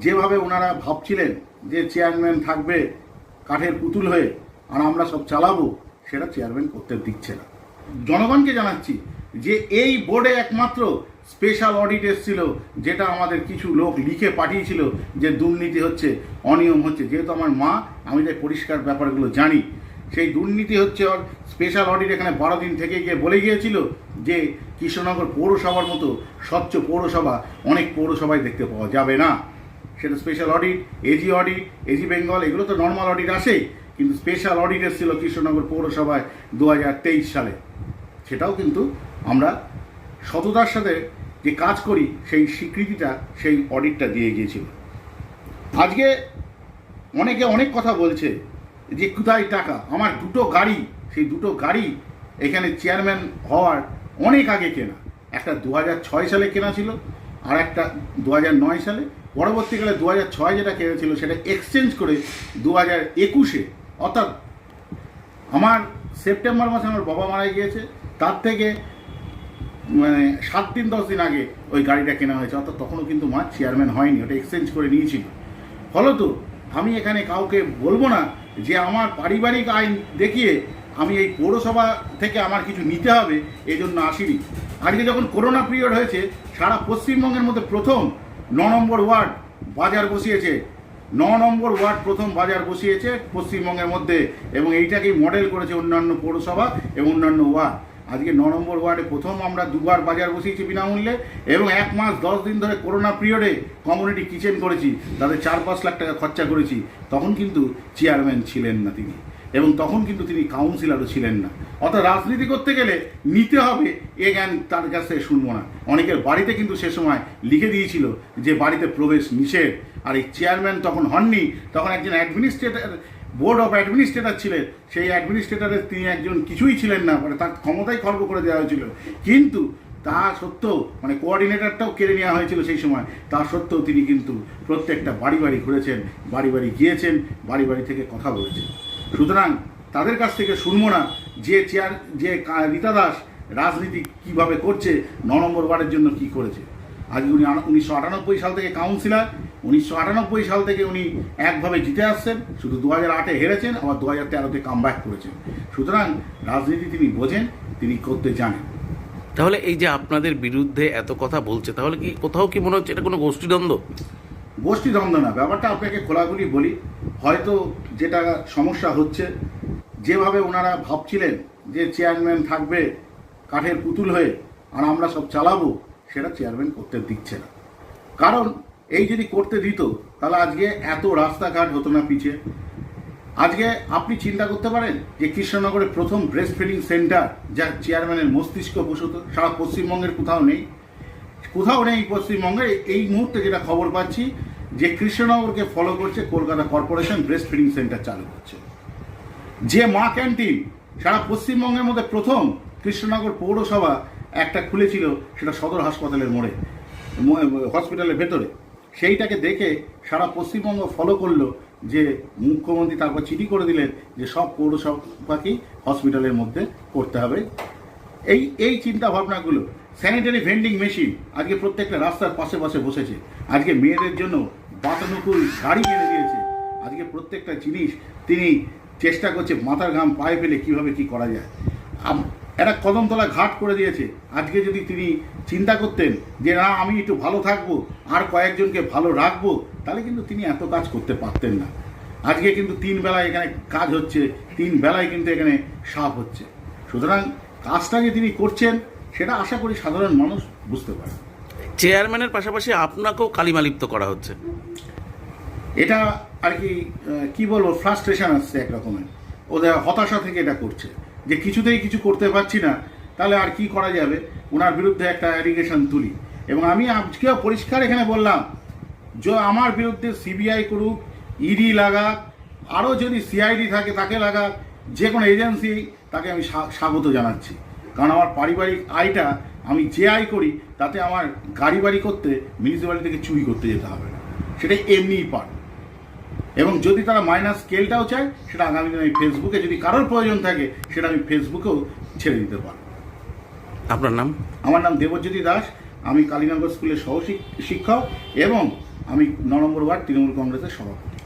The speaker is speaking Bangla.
যেভাবে ওনারা ভাবছিলেন যে চেয়ারম্যান থাকবে কাঠের পুতুল হয়ে আর আমরা সব চালাবো, সেটা চেয়ারম্যান করতে দিচ্ছে না। জনগণকে জানাচ্ছি যে এই বোর্ডে একমাত্র স্পেশাল অডিট এসেছিল, যেটা আমাদের কিছু লোক লিখে পাঠিয়েছিল যে দুর্নীতি হচ্ছে, অনিয়ম হচ্ছে। যেহেতু আমার মা, আমি তাই পরিষ্কার ব্যাপারগুলো জানি। সেই দুর্নীতি হচ্ছে, স্পেশাল অডিট এখানে 12 দিন থেকে গিয়ে বলে গিয়েছিল যে কৃষ্ণনগর পৌরসভার মতো স্বচ্ছ পৌরসভা অনেক পৌরসভায় দেখতে পাওয়া যাবে না। সেটা স্পেশাল অডিট, এজি বেঙ্গল, এগুলো তো নর্মাল অডিট আসেই, কিন্তু স্পেশাল অডিট এসেছিল কৃষ্ণনগর পৌরসভায় 2023 সালে। সেটাও কিন্তু আমরা সততার সাথে যে কাজ করি সেই স্বীকৃতিটা সেই অডিটটা দিয়ে গিয়েছিল। আজকে অনেকে অনেক কথা বলছে যে কোথায় টাকা। আমার দুটো গাড়ি, সেই দুটো গাড়ি এখানে চেয়ারম্যান হওয়ার অনেক আগে কেনা। একটা 2006 সালে কেনা ছিল, আর একটা 2009 সালে। পরবর্তীকালে 2006 যেটা কেনেছিল সেটা এক্সচেঞ্জ করে 2021-এ, অর্থাৎ আমার সেপ্টেম্বর মাসে আমার বাবা মারা গিয়েছে, তার থেকে 7 দিন 10 দিন আগে ওই গাড়িটা কেনা হয়েছে। অর্থাৎ তখনও কিন্তু মা চেয়ারম্যান হয়নি, ওটা এক্সচেঞ্জ করে নিয়েছিল। ফলত আমি এখানে কাউকে বলবো না যে আমার পারিবারিক আইন দেখিয়ে আমি এই পৌরসভা থেকে আমার কিছু নিতে হবে, এই জন্য আসিনি। আজকে যখন করোনা পিরিয়ড হয়েছে, সারা পশ্চিমবঙ্গের মধ্যে প্রথম 9 নম্বর ওয়ার্ড বাজার বসিয়েছে। 9 নম্বর ওয়ার্ড প্রথম বাজার বসিয়েছে পশ্চিমবঙ্গের মধ্যে, এবং এইটাকেই মডেল করেছে অন্যান্য পৌরসভা এবং অন্যান্য ওয়ার্ড। আজকে 9 নম্বর ওয়ার্ডে প্রথম আমরা 2বার বাজার বসিয়েছি বিনামূল্যে, এবং 1 মাস 10 দিন ধরে করোনা পিরিয়ডে কমিউনিটি কিচেন করেছি, তাদের 4-5 লাখ টাকা খরচা করেছি। তখন কিন্তু চেয়ারম্যান ছিলেন না তিনি, এবং তখন কিন্তু তিনি কাউন্সিলরও ছিলেন না। অর্থাৎ রাজনীতি করতে গেলে নিতে হবে, এ জ্ঞান তার কাছে শুনবো না। অনেকের বাড়িতে কিন্তু সে সময় লিখে দিয়েছিল যে বাড়িতে প্রবেশ নিষেধ। আর এই চেয়ারম্যান তখন হননি, তখন একজন অ্যাডমিনিস্ট্রেটর, বোর্ড অফ অ্যাডমিনিস্ট্রেটর ছিলেন। সেই অ্যাডমিনিস্ট্রেটরের তিনি একজন কিছুই ছিলেন না, মানে তার ক্ষমতাই খর্ব করে দেওয়া হয়েছিল। কিন্তু তা সত্ত্বেও, মানে কোঅর্ডিনেটরটাও কেড়ে নেওয়া হয়েছিল সেই সময়, তা সত্ত্বেও তিনি কিন্তু প্রত্যেকটা বাড়ি বাড়ি ঘুরেছেন, বাড়ি বাড়ি গিয়েছেন, বাড়ি বাড়ি থেকে কথা বলেছেন। সুতরাং তাদের কাছ থেকে শুনবো না যে রীতা দাস রাজনীতি কিভাবে করছে, 9 নম্বর ওয়ার্ডের জন্য কি করেছে। আজকে উনি 1998 সাল থেকে কাউন্সিলর, 1998 সাল থেকে উনি একভাবে জিতে আসছেন। শুধু 2008-এ হেরেছেন, আবার 2013-তে কামব্যাক করেছেন। সুতরাং রাজনীতি তিনি বোঝেন, তিনি করতে জানেন। তাহলে এই যে আপনাদের বিরুদ্ধে এত কথা বলছে, তাহলে কি কোথাও কি মনে হচ্ছে এটা কোনো গোষ্ঠীদ্বন্দ্ব? গোষ্ঠীদ্বন্দ্ব না, ব্যাপারটা আপনাকে খোলাখুলি বলি। হয়তো যেটা সমস্যা হচ্ছে, যেভাবে ওনারা ভাবছিলেন যে চেয়ারম্যান থাকবে কাঠের পুতুল হয়ে আর আমরা সব চালাবো, সেটা চেয়ারম্যান করতে দিচ্ছে না। কারণ এই যদি করতে দিত, তাহলে আজকে এত রাস্তাঘাট হতো না পিছিয়ে। আজকে আপনি চিন্তা করতে পারেন যে কৃষ্ণনগরের প্রথম ব্রেস্ট ফিডিং সেন্টার, যা চেয়ারম্যানের মস্তিষ্ক বসত, সারা পশ্চিমবঙ্গের কোথাও নেই। পশ্চিমবঙ্গে এই মুহূর্তে যেটা খবর পাচ্ছি যে কৃষ্ণনগরকে ফলো করছে Kolkata corporation, breast feeding centre চালু করছে। যে মা ক্যান্টিন সারা পশ্চিমবঙ্গের মধ্যে প্রথম কৃষ্ণনগর পৌরসভা একটা খুলেছিল, সেটা সদর হাসপাতালের মোড়ে, হসপিটালের ভেতরে। সেইটাকে দেখে সারা পশ্চিমবঙ্গ ফলো করলো, যে মুখ্যমন্ত্রী তারপর চিঠি করে দিলেন যে সব পৌরসভাকেই হসপিটালের মধ্যে করতে হবে। এই চিন্তা ভাবনাগুলো। স্যানিটারি ভেন্ডিং মেশিন আজকে প্রত্যেকটা রাস্তার পাশে পাশে বসেছে। আজকে মেয়েদের জন্য বাতানুকূল গাড়ি এনে দিয়েছে। আজকে প্রত্যেকটা জিনিস তিনি চেষ্টা করছে মাথার ঘাম পায়ে ফেলে কীভাবে কী করা যায়। একটা কদমতলা ঘাট করে দিয়েছে। আজকে যদি তিনি চিন্তা করতেন যে না, আমি একটু ভালো থাকবো আর কয়েকজনকে ভালো রাখবো, তাহলে কিন্তু তিনি এত কাজ করতে পারতেন না। আজকে কিন্তু 3 বেলায় এখানে কাজ হচ্ছে, 3 বেলায় কিন্তু এখানে সাফ হচ্ছে। সুতরাং কাজটা যে তিনি করছেন, সেটা আশা করি সাধারণ মানুষ বুঝতে পারে। চেয়ারম্যানের পাশাপাশি আপনাকেও কালিমালিপ্ত করা হচ্ছে, এটা আর কি বলবো, ফ্রাস্ট্রেশন আসছে এক রকমের। ওদের হতাশা থেকে এটা করছে যে কিছুতেই কিছু করতে পারছি না, তাহলে আর কি করা যাবে। ওনার বিরুদ্ধে একটা অ্যালিগেশন তুলি, এবং আমি আজকেও পরিষ্কার এখানে বললাম যে আমার বিরুদ্ধে সিবিআই করুক, ইডি লাগাক, আরও যদি সিআইডি থাকে তাকে লাগাক, যে কোনো এজেন্সি, তাকে আমি স্বাগত জানাচ্ছি। কারণ আমার পারিবারিক আয়টা আমি যে আয় করি, তাতে আমার গাড়ি বাড়ি করতে মিউনিসিপ্যালিটি থেকে চুরি করতে যেতে হবে না, সেটা এমনিই পার। এবং যদি তারা মাইনাস স্কেলটাও চায়, সেটা আগামী দিনে আমি ফেসবুকে, যদি কারোর প্রয়োজন থাকে, সেটা আমি ফেসবুকেও ছেড়ে দিতে পারব। আপনার নাম? আমার নাম দেবজ্যোতি দাস। আমি কালীনগর স্কুলের সহ শিক্ষক এবং আমি 9 নম্বর ওয়ার্ড তৃণমূল কংগ্রেসের সভাপতি।